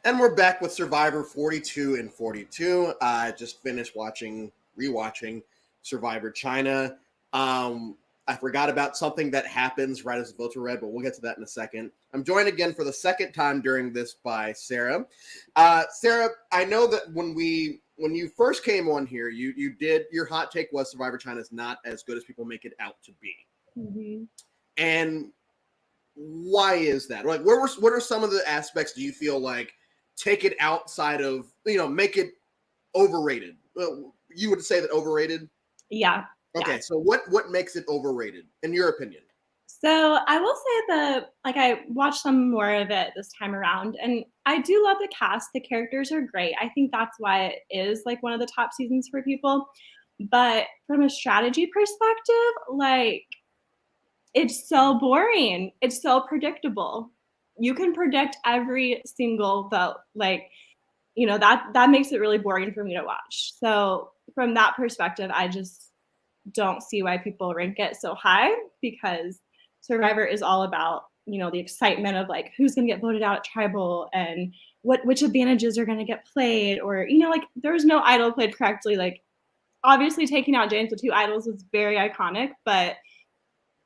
And we're back with Survivor 42 and 42. I just finished rewatching Survivor China. I forgot about something that happens right as the votes are read, but we'll get to that in a second. I'm joined again for the second time during this by Sarah. Sarah, I know that when you first came on here, you did your hot take was Survivor China is not as good as people make it out to be. Mm-hmm. And why is that? Like, what are some of the aspects do you feel like take it outside of, make it overrated? You would say that overrated? Yeah. Okay, yeah. so what makes it overrated in your opinion? So I will say I watched some more of it this time around, and I do love the cast. The characters are great. I think that's why it is like one of the top seasons for people. But from a strategy perspective, like it's so boring. It's so predictable. You can predict every single vote. Like, that makes it really boring for me to watch. So from that perspective, I just don't see why people rank it so high, because Survivor is all about, the excitement of like who's going to get voted out at tribal and which advantages are going to get played, or, like there's no idol played correctly. Like obviously taking out James with 2 idols was very iconic, but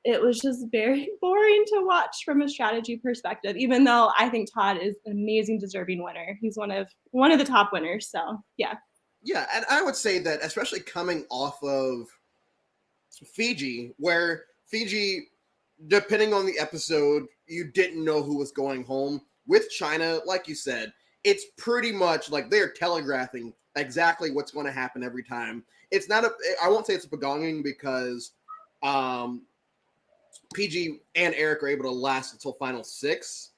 it was just very boring to watch from a strategy perspective, even though I think Todd is an amazing deserving winner. He's one of the top winners. So yeah. Yeah, and I would say that especially coming off of Fiji, where Fiji, depending on the episode, you didn't know who was going home. With China, like you said, it's pretty much like they're telegraphing exactly what's going to happen every time. It's not I won't say it's a begonging because PG and Eric are able to last until final 6,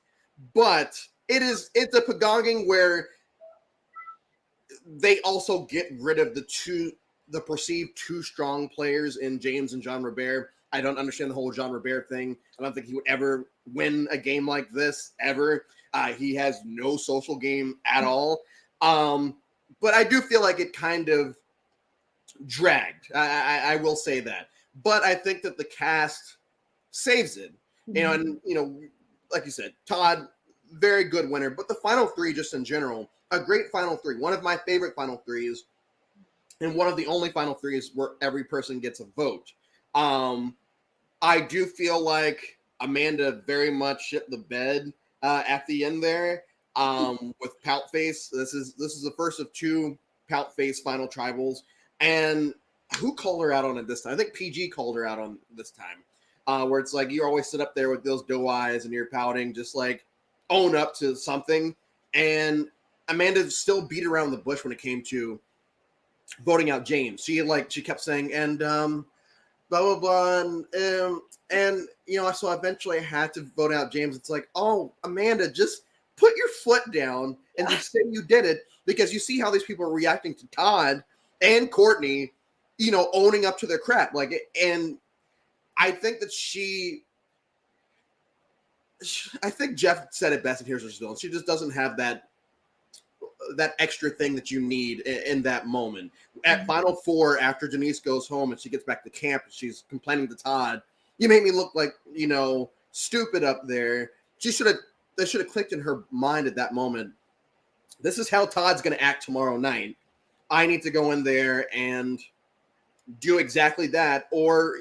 but it's a begonging where they also get rid of the perceived 2 strong players in James and Jean Robert. I don't understand the whole Jean Robert thing. I don't think he would ever win a game like this, ever. He has no social game at all. But I do feel like it kind of dragged. I will say that. But I think that the cast saves it. Mm-hmm. And, like you said, Todd, very good winner. But the final 3, just in general, a great final 3. One of my favorite final 3s. And one of the only final 3s where every person gets a vote. I do feel like Amanda very much shit the bed at the end there with Pout Face. This is the first of 2 Pout Face final tribals. And who called her out on it this time? I think PG called her out on this time. Where it's like you always sit up there with those doe eyes and you're pouting, just like own up to something. And Amanda still beat around the bush when it came to voting out James. She kept saying, and blah blah blah, and so eventually I had to vote out James. It's like, oh, Amanda, just put your foot down and just say you did it, because you see how these people are reacting to Todd and Courtney, owning up to their crap. And I think that I think Jeff said it best in Here's What She's Doing. She just doesn't have that extra thing that you need in that moment. At Final 4, after Denise goes home and she gets back to camp and she's complaining to Todd, you made me look like, stupid up there. That should have clicked in her mind at that moment. This is how Todd's going to act tomorrow night. I need to go in there and do exactly that, or,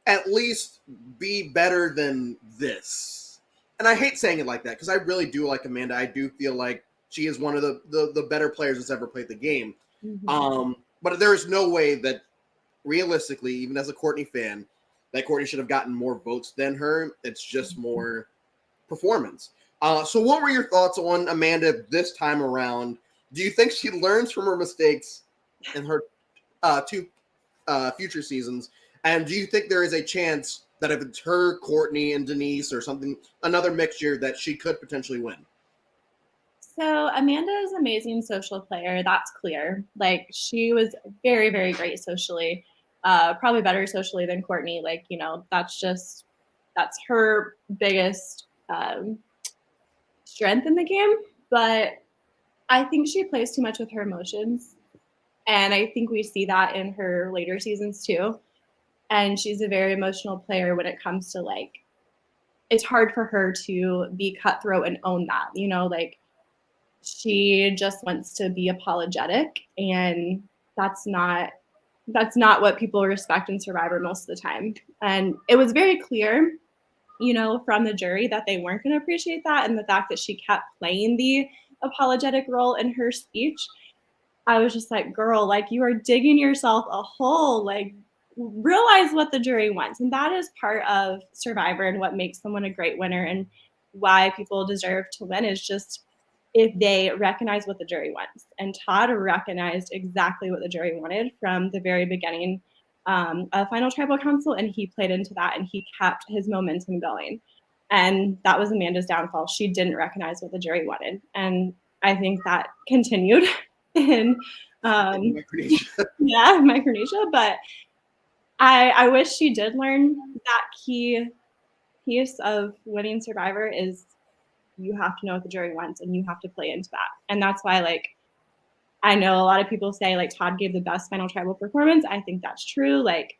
at least be better than this. And I hate saying it like that because I really do like Amanda. I do feel like she is one of the better players that's ever played the game. Mm-hmm. But there is no way that realistically, even as a Courtney fan, that Courtney should have gotten more votes than her. It's just more performance. So what were your thoughts on Amanda this time around? Do you think she learns from her mistakes in her 2 future seasons? And do you think there is a chance that if it's her, Courtney, and Denise or something, another mixture, that she could potentially win? So Amanda is an amazing social player. That's clear. Like she was very, very great socially. Probably better socially than Courtney. Like, that's her biggest strength in the game. But I think she plays too much with her emotions. And I think we see that in her later seasons too. And she's a very emotional player when it comes to it's hard for her to be cutthroat and own that, like she just wants to be apologetic, and that's not what people respect in Survivor most of the time. And it was very clear, from the jury that they weren't going to appreciate that. And the fact that she kept playing the apologetic role in her speech, I was just like, girl, like you are digging yourself a hole. Like, realize what the jury wants. And that is part of Survivor and what makes someone a great winner and why people deserve to win is just if they recognize what the jury wants. And Todd recognized exactly what the jury wanted from the very beginning of Final Tribal Council, and he played into that and he kept his momentum going. And that was Amanda's downfall. She didn't recognize what the jury wanted. And I think that continued in Micronesia. But I wish she did learn that key piece of winning Survivor is you have to know what the jury wants and you have to play into that. And that's why, like, I know a lot of people say like Todd gave the best Final Tribal performance. I think that's true. Like,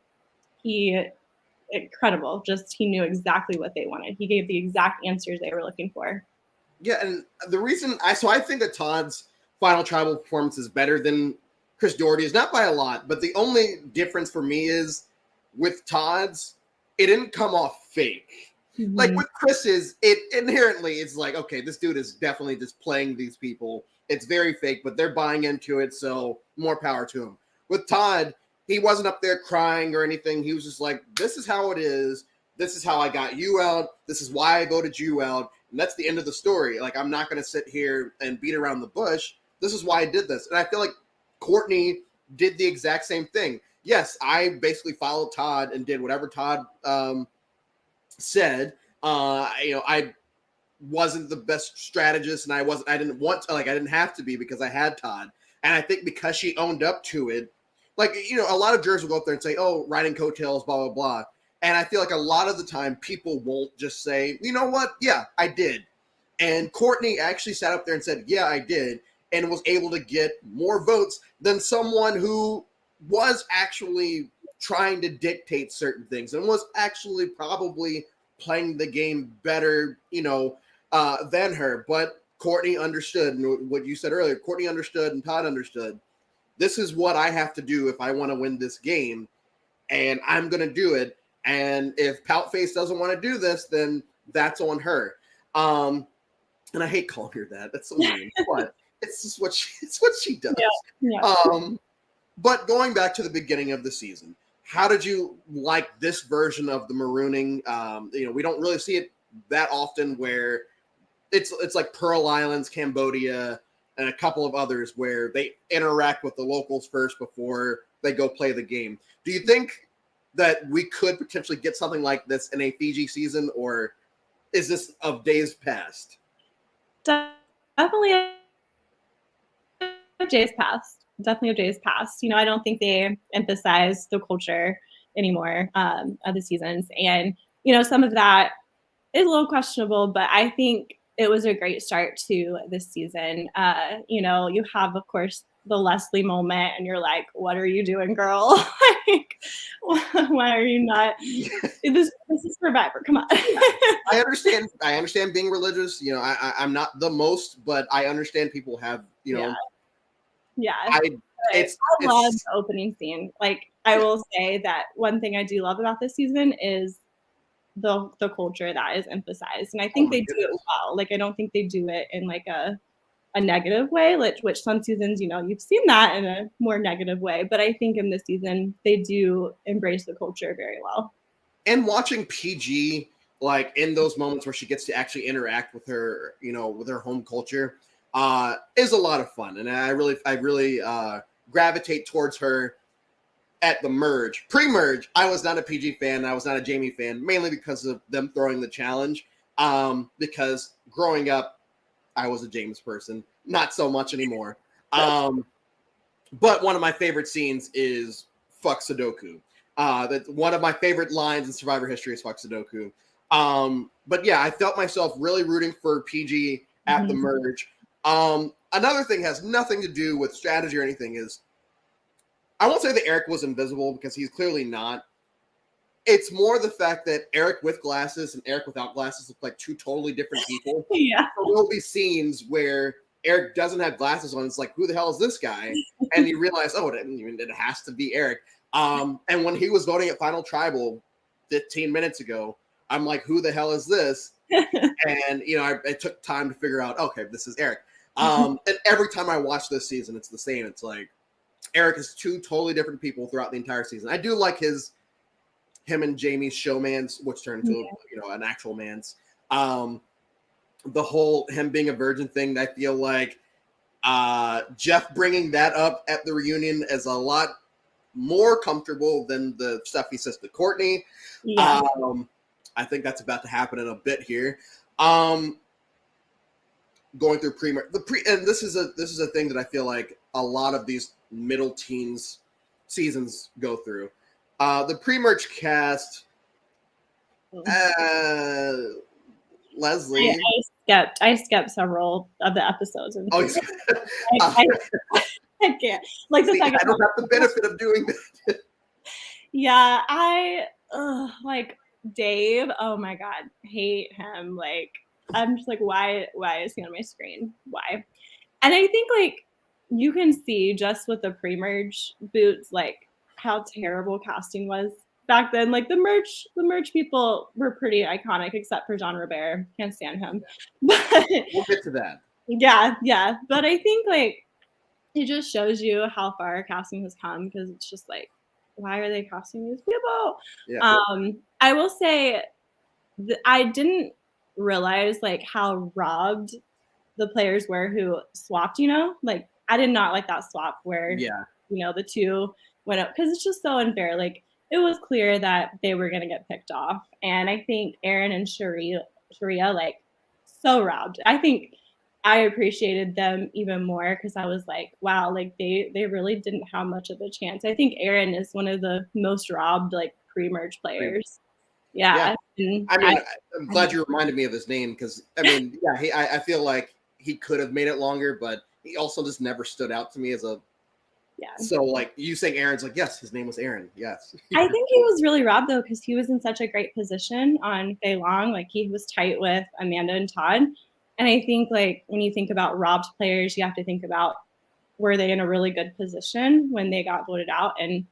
incredible. Just he knew exactly what they wanted. He gave the exact answers they were looking for. Yeah, and the reason I think that Todd's Final Tribal performance is better than Chris Doherty's, not by a lot, but the only difference for me is with Todd's, it didn't come off fake. Mm-hmm. Like with Chris's, it inherently is like, okay, this dude is definitely just playing these people. It's very fake, but they're buying into it, so more power to him. With Todd, he wasn't up there crying or anything. He was just like, this is how it is. This is how I got you out. This is why I voted you out. And that's the end of the story. Like, I'm not going to sit here and beat around the bush. This is why I did this. And I feel like Courtney did the exact same thing. Yes, I basically followed Todd and did whatever Todd said. I wasn't the best strategist, and I didn't want to, like, I didn't have to be because I had Todd. And I think because she owned up to it, like, a lot of jurors will go up there and say, oh, riding coattails, blah, blah, blah. And I feel like a lot of the time people won't just say, you know what? Yeah, I did. And Courtney actually sat up there and said, yeah, I did, and was able to get more votes than someone who was actually trying to dictate certain things and was actually probably playing the game better, than her. But Courtney understood, and what you said earlier, Courtney understood and Todd understood. This is what I have to do if I want to win this game, and I'm going to do it. And if Poutface doesn't want to do this, then that's on her. And I hate calling her that. That's so mean. But it's just what she does. Yeah. But going back to the beginning of the season, how did you like this version of the marooning? We don't really see it that often where it's like Pearl Islands, Cambodia, and a couple of others where they interact with the locals first before they go play the game. Do you think that we could potentially get something like this in a Fiji season, or is this of days past? Definitely of days past. Definitely of days past. I don't think they emphasize the culture anymore of the seasons. And, some of that is a little questionable, but I think it was a great start to this season. You have, of course, the Leslie moment, and you're like, what are you doing, girl? Like, why are you not? This is Survivor. Come on. I understand being religious. I'm not the most, but I understand people have, Yeah. I love the opening scene. Like, I will say that one thing I do love about this season is the culture that is emphasized. And I think they do it well. Like, I don't think they do it in like a negative way, which some seasons, you've seen that in a more negative way. But I think in this season, they do embrace the culture very well. And watching PG, like, in those moments where she gets to actually interact with her, with her home culture, is a lot of fun. And I really gravitate towards her at the merge. Pre-merge, I was not a PG fan. I was not a Jamie fan, mainly because of them throwing the challenge. Because growing up, I was a James person. Not so much anymore. But one of my favorite scenes is fuck Sudoku. That's one of my favorite lines in Survivor history is fuck Sudoku. But yeah, I felt myself really rooting for PG at the merge. Another thing has nothing to do with strategy or anything is, I won't say that Eric was invisible because he's clearly not. It's more the fact that Eric with glasses and Eric without glasses look like two totally different people. Yeah. So there'll be scenes where Eric doesn't have glasses on. It's like, who the hell is this guy? And you realize, oh, it has to be Eric. And when he was voting at Final Tribal 15 minutes ago, I'm like, who the hell is this? And, I took time to figure out, okay, this is Eric. And every time I watch this season, it's the same. It's like Eric is two totally different people throughout the entire season. I do like him and Jamie's showmans, which turned into an actual man's. The whole him being a virgin thing, I feel like Jeff bringing that up at the reunion is a lot more comfortable than the stuff he says to Courtney. Yeah. I think that's about to happen in a bit here. Going through and this is a thing that I feel like a lot of these middle teens seasons go through. The pre-merge cast, Leslie. I skipped several of the episodes. Oh, I can't. Like the second. I don't have the benefit of doing that. Yeah, like Dave. Oh my God, hate him. Like I'm just like, why is he on my screen? Why? And I think like you can see just with the pre-merge boots, like how terrible casting was back then. Like the merch people were pretty iconic, except for Jean Robert. Can't stand him. But we'll get to that. Yeah. But I think like it just shows you how far casting has come, because it's just like, why are they casting these people? Yeah. I will say I didn't realize like how robbed the players were who swapped, like I did not like that swap where the two went up, because it's just so unfair. Like it was clear that they were going to get picked off, and I think Aaron and Sharia like so robbed. I think I appreciated them even more because I was like, wow, like they really didn't have much of a chance. I think Aaron is one of the most robbed like pre-merge players. Yeah. I'm glad you reminded me of his name, because I feel like he could have made it longer, but he also just never stood out to me as a. Yeah. So like you saying Aaron's like, yes, his name was Aaron. Yes. I think he was really robbed though, because he was in such a great position on Fei Long. Like he was tight with Amanda and Todd. And I think like when you think about robbed players, you have to think about, were they in a really good position when they got voted out? And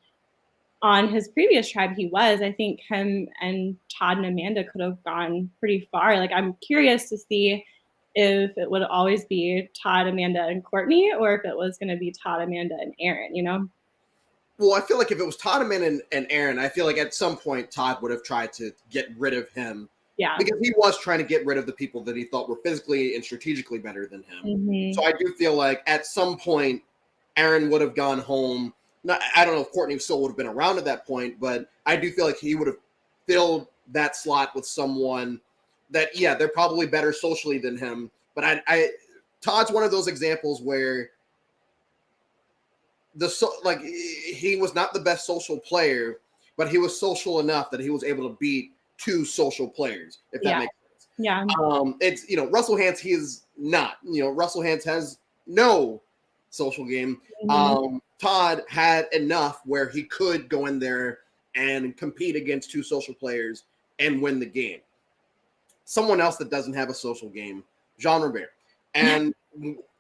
on his previous tribe, he was. I think him and Todd and Amanda could have gone pretty far. Like I'm curious to see if it would always be Todd, Amanda, and Courtney, or if it was going to be Todd, Amanda, and Aaron, Well, I feel like if it was Todd, Amanda, and Aaron, I feel like at some point Todd would have tried to get rid of him. Yeah. Because he was trying to get rid of the people that he thought were physically and strategically better than him. Mm-hmm. So I do feel like at some point Aaron would have gone home. I don't know if Courtney still would have been around at that point, but I do feel like he would have filled that slot with someone that, they're probably better socially than him. But Todd's one of those examples where he was not the best social player, but he was social enough that he was able to beat two social players, if that makes sense. Yeah. It's, Russell Hantz, he is not. Russell Hantz has no social game. Mm-hmm. Todd had enough where he could go in there and compete against two social players and win the game. Someone else that doesn't have a social game, Jean Robert. And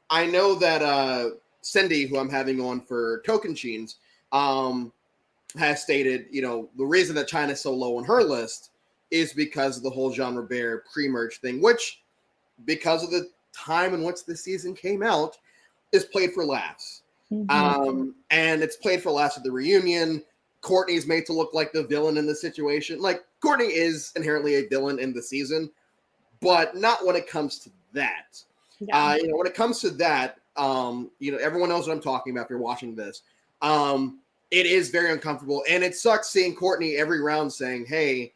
I know that Cindy, who I'm having on for Token Sheens, has stated, the reason that China's so low on her list is because of the whole Jean Robert pre-merge thing, which, because of the time in which the season came out, is played for laughs. Mm-hmm. And it's played for laughs at the reunion. Courtney's made to look like the villain in the situation. Like, Courtney is inherently a villain in the season, but not when it comes to that. Yeah. When it comes to that, everyone knows what I'm talking about if you're watching this. It is very uncomfortable, and it sucks seeing Courtney every round saying, hey,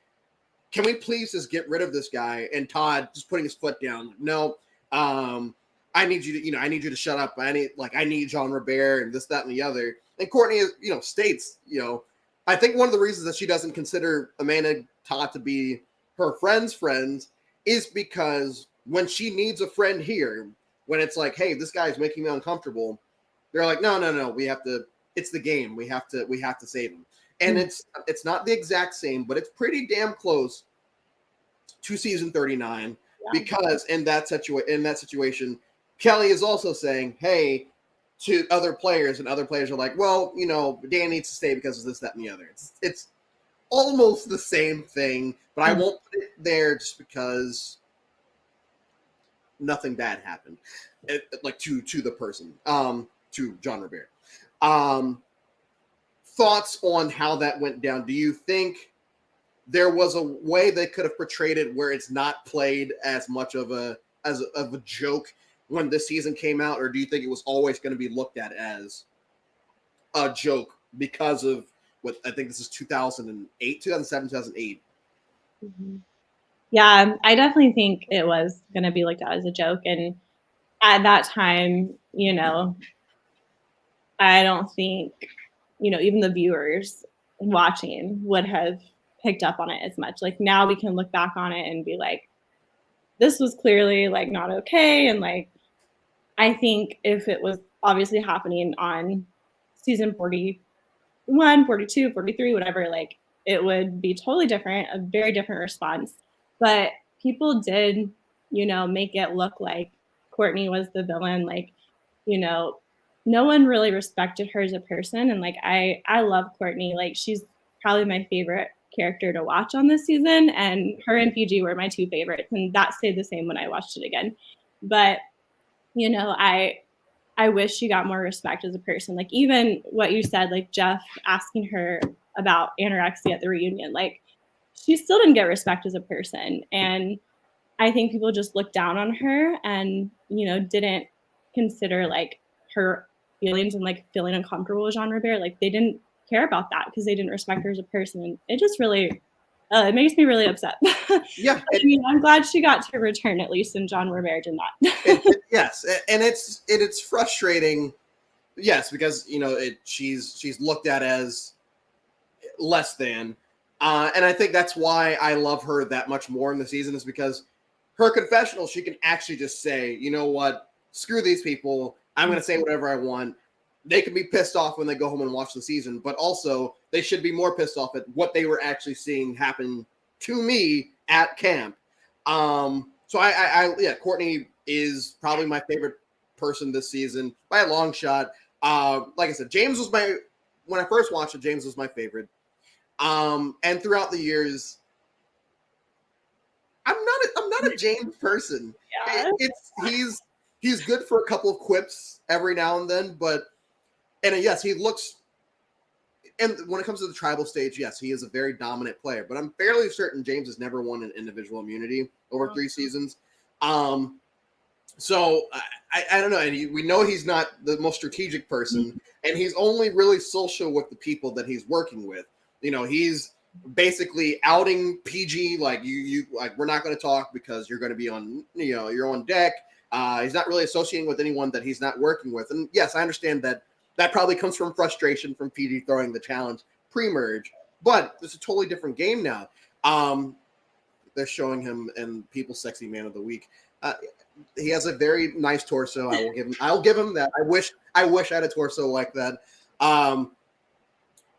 can we please just get rid of this guy? And Todd just putting his foot down. No, I need you to, I need you to shut up. I need Jean Robert and this, that, and the other. And Courtney, states, I think one of the reasons that she doesn't consider Amanda Todd to be her friends is because when she needs a friend here, when it's like, hey, this guy's making me uncomfortable, they're like, no, we have to, it's the game. We have to save him. And it's not the exact same, but it's pretty damn close to season 39 because in that situation, Kelly is also saying, hey, to other players, and other players are like, well, Dan needs to stay because of this, that, and the other. It's almost the same thing, but I won't put it there just because nothing bad happened, to the person, to John Rivera. Thoughts on how that went down? Do you think there was a way they could have portrayed it where it's not played as much of a joke when this season came out, or do you think it was always going to be looked at as a joke because of what I think this is 2008, 2007, 2008? Mm-hmm. Yeah, I definitely think it was going to be looked at as a joke. And at that time, I don't think, even the viewers watching would have picked up on it as much. Like now we can look back on it and be like, this was clearly like not okay. And like, I think if it was obviously happening on season 41, 42, 43, whatever, like it would be totally different, a very different response. But people did, make it look like Courtney was the villain. Like, no one really respected her as a person. And like, I love Courtney. Like she's probably my favorite character to watch on this season. And her and PG were my two favorites. And that stayed the same when I watched it again. But, I wish she got more respect as a person. Like even what you said, like Jeff asking her about anorexia at the reunion, like she still didn't get respect as a person. And I think people just looked down on her and, didn't consider like her feelings and like feeling uncomfortable with Jean Robert. Like they didn't care about that because they didn't respect her as a person. And it just really, it makes me really upset. Yeah. I mean, I'm glad she got to return at least, and John Robert did not. Yes, and it's frustrating. Yes, because she's looked at as less than, and I think that's why I love her that much more in the season, is because her confessional, she can actually just say, you know what, screw these people. I'm going to say whatever I want. They can be pissed off when they go home and watch the season, but also they should be more pissed off at what they were actually seeing happen to me at camp. So yeah, Courtney is probably my favorite person this season by a long shot. Like I said, when I first watched it, James was my favorite. And throughout the years, I'm not a James person. Yeah. He's good for a couple of quips every now and then, and yes, he looks. And when it comes to the tribal stage, yes, he is a very dominant player. But I'm fairly certain James has never won an individual immunity over 3 seasons. So I don't know. And we know he's not the most strategic person, and he's only really social with the people that he's working with. He's basically outing PG, like you like, we're not going to talk because you're going to be on, you're on deck. He's not really associating with anyone that he's not working with. And yes, I understand that probably comes from frustration from PG throwing the challenge pre-merge, but it's a totally different game now. They're showing him in People's Sexy Man of the Week. He has a very nice torso. I'll give him that. I wish I had a torso like that.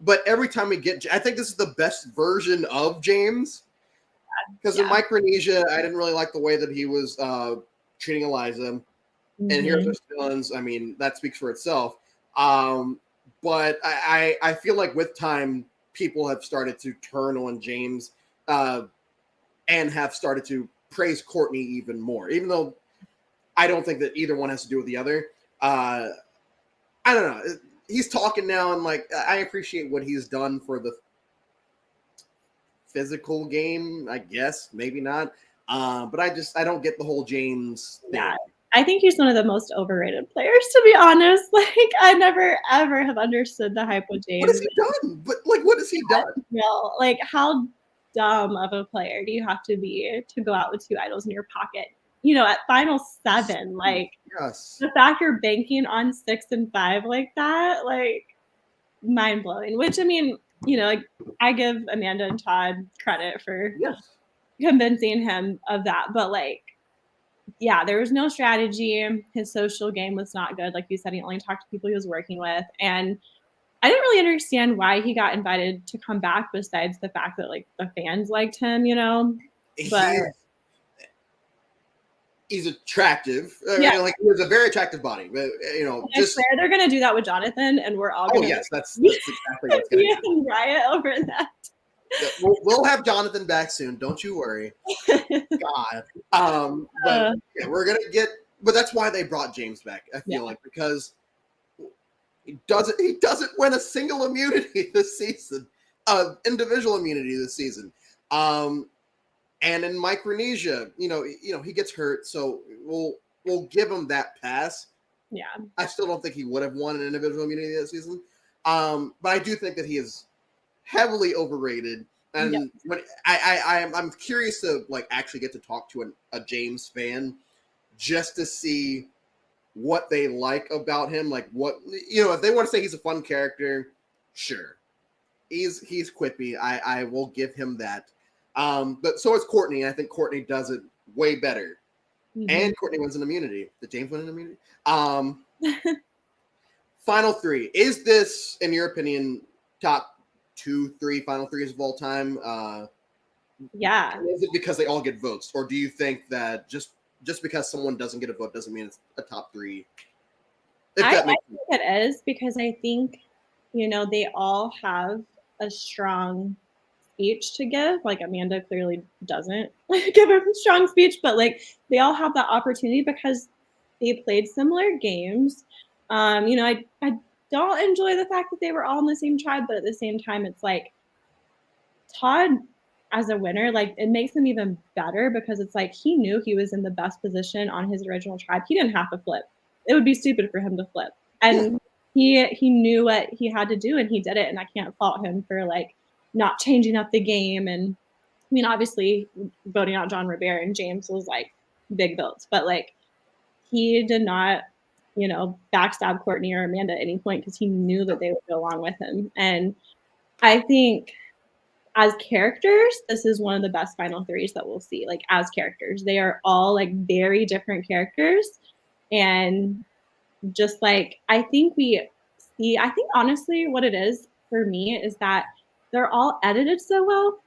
But every time I think this is the best version of James, because in Micronesia, I didn't really like the way that he was treating Eliza. And Here's Our Villains, I mean, that speaks for itself. But I feel like with time, people have started to turn on James and have started to praise Courtney even more, even though I don't think that either one has to do with the other. I don't know. He's talking now, and like, I appreciate what he's done for the physical game, I guess, maybe not. But I don't get the whole James thing. Yeah. I think he's one of the most overrated players, to be honest. Like, I never, ever have understood the hype with James. What has he done? But like, what has he done? Real. Like, how dumb of a player do you have to be to go out with 2 idols in your pocket? At final 7, like, yes. The fact you're banking on 6 and 5 like that, like, mind blowing. Which, I mean, like, I give Amanda and Todd credit for convincing him of that, but like, yeah, there was no strategy. His social game was not good. Like you said, he only talked to people he was working with. And I didn't really understand why he got invited to come back, besides the fact that like the fans liked him, But he's attractive. Yeah. Like he has a very attractive body, but I swear they're gonna do that with Jonathan, and we're all gonna. Oh yes, that's exactly what's gonna happen. Riot over that. Yeah, we'll have Jonathan back soon. Don't you worry. God. But yeah, we're gonna get. But that's why they brought James back. I feel like because he doesn't win a single immunity this season, individual immunity this season. And in Micronesia, he gets hurt, so we'll give him that pass. Yeah. I still don't think he would have won an individual immunity this season. But I do think that he is heavily overrated. And when I'm curious to like actually get to talk to a James fan just to see what they like about him. Like what if they want to say he's a fun character, sure. He's quippy. I will give him that. But so is Courtney. I think Courtney does it way better. Mm-hmm. And Courtney wins an immunity. Did James win an immunity? Final three. Is this, in your opinion, top 2-3 final threes of all time? Yeah. Is it because they all get votes? Or do you think that just because someone doesn't get a vote doesn't mean it's a top three? I think it is because I think, they all have a strong speech to give. Like Amanda clearly doesn't give a strong speech, but like they all have that opportunity because they played similar games. I don't enjoy the fact that they were all in the same tribe, but at the same time, it's like Todd as a winner, like it makes him even better because it's like he knew he was in the best position on his original tribe. He didn't have to flip. It would be stupid for him to flip. And he knew what he had to do and he did it. And I can't fault him for like not changing up the game. And I mean, obviously voting out John Robert and James was like big votes, but like he did not, backstab Courtney or Amanda at any point because he knew that they would go along with him. And I think as characters, this is one of the best final threes that we'll see. Like as characters, they are all like very different characters. And just like, I think honestly what it is for me is that they're all edited so well.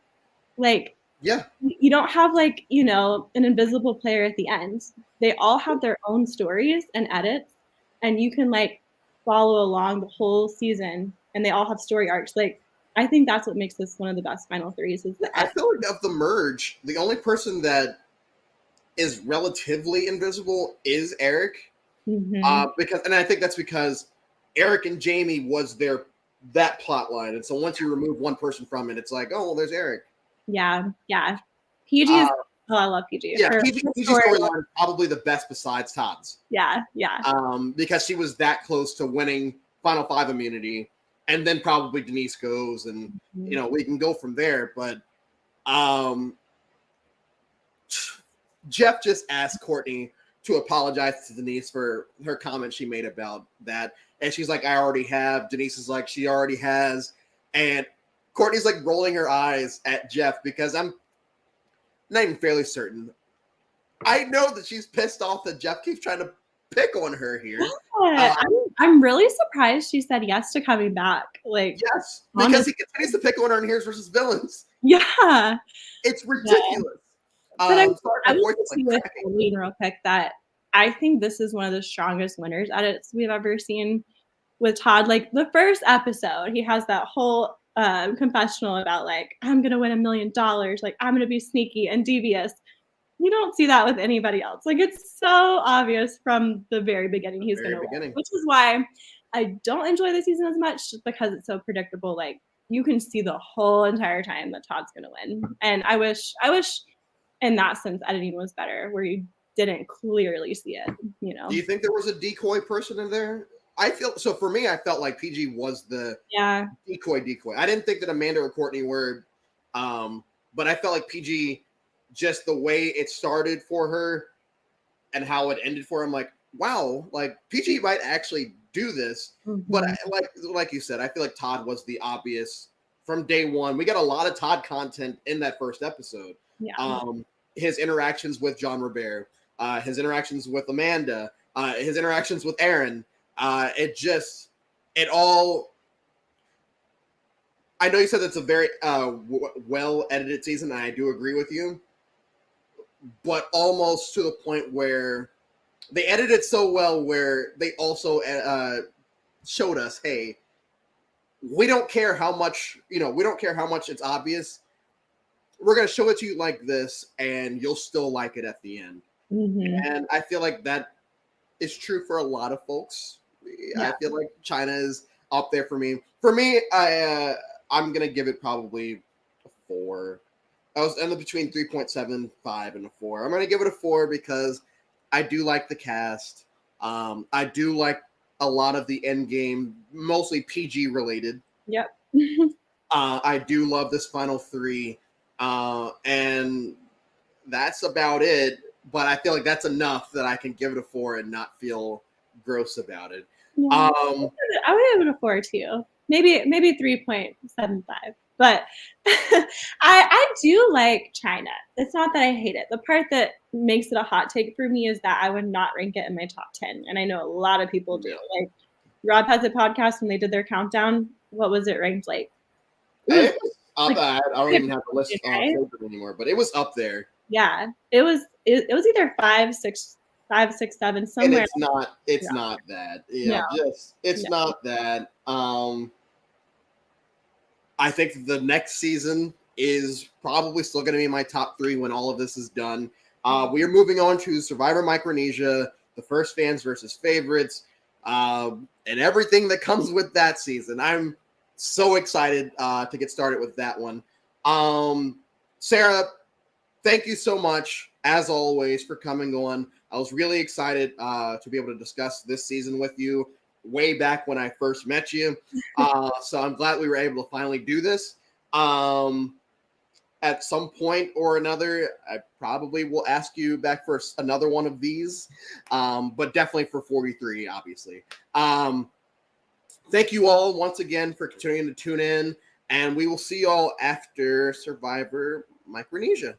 Like, yeah, you don't have like, an invisible player at the end. They all have their own stories and edits, and you can like follow along the whole season, and they all have story arcs. Like, I think that's what makes this one of the best final threes. I feel like of the merge, the only person that is relatively invisible is Eric. Mm-hmm. And I think that's because Eric and Jamie was that plot line. And so once you remove one person from it, it's like, oh, well, there's Eric. Yeah. PG is, I love PG. Yeah, PG's storyline is probably the best besides Todd's. Yeah. Because she was that close to winning Final Five immunity. And then probably Denise goes, and we can go from there. But Jeff just asked Courtney to apologize to Denise for her comment she made about that, and she's like, "I already have." Denise is like, "She already has," and Courtney's like rolling her eyes at Jeff because I'm not even fairly certain. I know that she's pissed off that Jeff keeps trying to pick on her here. Yeah, I'm really surprised she said yes to coming back. Like, yes, because he continues to pick on her in Heroes versus Villains. Yeah, it's ridiculous. But I want to see with Eileen real quick that I think this is one of the strongest winners edits we've ever seen with Todd. Like the first episode, he has that whole confessional about like, I'm gonna win $1 million, like I'm gonna be sneaky and devious. You don't see that with anybody else. Like it's so obvious from the very beginning he's gonna win, which is why I don't enjoy the season as much, just because it's so predictable. Like you can see the whole entire time that Todd's gonna win, and I wish in that sense editing was better, where you didn't clearly see it. Do you think there was a decoy person in there? I felt like PG was the decoy. I didn't think that Amanda or Courtney were, but I felt like PG, just the way it started for her and how it ended for him, like, wow, like PG might actually do this. Mm-hmm. But like you said, I feel like Todd was the obvious from day one. We got a lot of Todd content in that first episode. Yeah. His interactions with John Robert, his interactions with Amanda, his interactions with Aaron. It all. I know you said it's a very well edited season, and I do agree with you. but almost to the point where they edited it so well where they also showed us, hey, we don't care how much, we don't care how much it's obvious. We're going to show it to you like this, and you'll still like it at the end. Mm-hmm. And I feel like that is true for a lot of folks. Yeah. I feel like China is up there for me. For me, I'm going to give it probably a 4. I was ended between 3.75 and a 4. I'm going to give it a 4 because I do like the cast. I do like a lot of the end game, mostly PG related. Yep. I do love this final 3. And that's about it. But I feel like that's enough that I can give it a 4 and not feel gross about it. Yeah. I would give it a 4 too. Maybe 3.75. But I do like China. It's not that I hate it. The part that makes it a hot take for me is that I would not rank it in my top 10. And I know a lot of people do. Like Rob has a podcast when they did their countdown. What was it ranked like? It was up. I don't even have the list anymore, but it was up there. Yeah, it was either 5, 6, 7 somewhere. And it's not that. Yeah, it's not that. I think the next season is probably still going to be my top 3 when all of this is done. We are moving on to Survivor Micronesia, the first fans versus favorites, and everything that comes with that season. I'm so excited to get started with that one. Sarah, thank you so much, as always, for coming on. I was really excited to be able to discuss this season with you way back when I first met you. So I'm glad we were able to finally do this. At some point or another, I probably will ask you back for another one of these, but definitely for 43, obviously. Thank you all once again for continuing to tune in, and we will see you all after Survivor Micronesia.